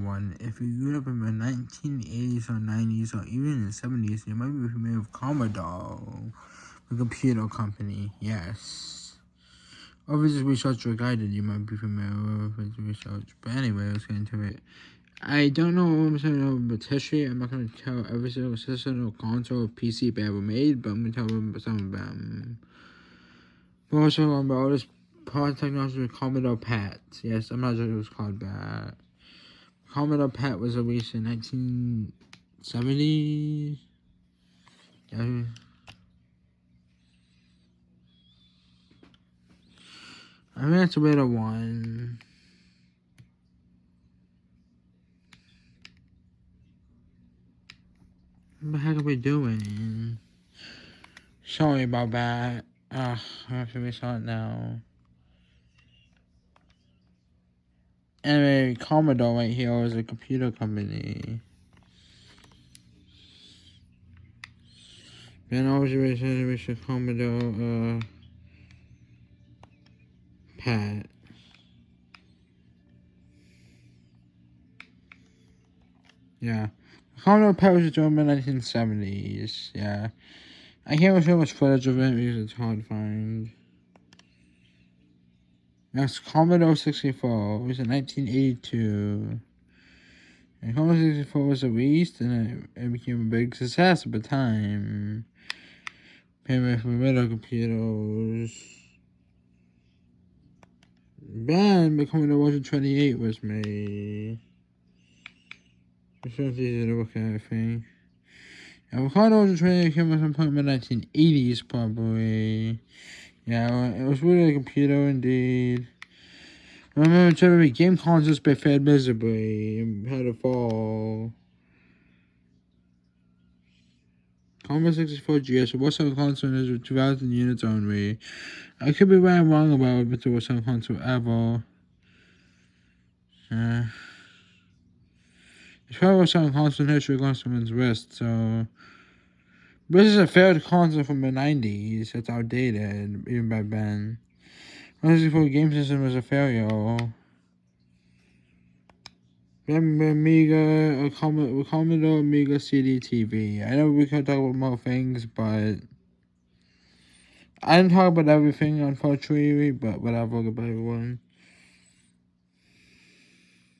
one. If you grew up in the 1980s or 90s or even in the 70s, you might be familiar with Commodore, the computer company. Yes. Or if it's research or guided, you might be familiar with its research. But anyway, let's get into it. I don't know what I'm saying about history. I'm not going to tell every single system or console or PC they ever made, but I'm going to tell them about some of them. But also, about this part of technology with Commodore PAT. Yes, I'm not sure it was called that. Commodore PAT was released in 1970. Yeah. I think that's a bit of one. What the heck are we doing? Sorry about that. I have to restart now. Anyway, Commodore right here was a computer company. Then always was a Commodore PAT. Yeah. Commodore PAT was joined in the 1970s. Yeah. I can't show much footage of it because it's hard to find. That's Commodore 64. It was in 1982. And Commodore 64 was released and it became a big success at the time. Payment for middle computers. Then the Commodore 128 was made. It's not easy to look at, I think. Yeah, the Commodore 128 came at some point in the 1980s, probably. Yeah, it was really a computer indeed. I remember every game consoles they failed miserably and had to fall. Commodore 64 GS was some console with 2,000 units only. I could be wrong about it, but there was some console ever. It's probably some console history on someone's wrist, so. This is a failed console from the 90s. It's outdated, even by then. 164 game system was a failure. Remember Amiga, Commodore Amiga CD TV. I know we can talk about more things, but I didn't talk about everything, unfortunately, but whatever, goodbye everyone.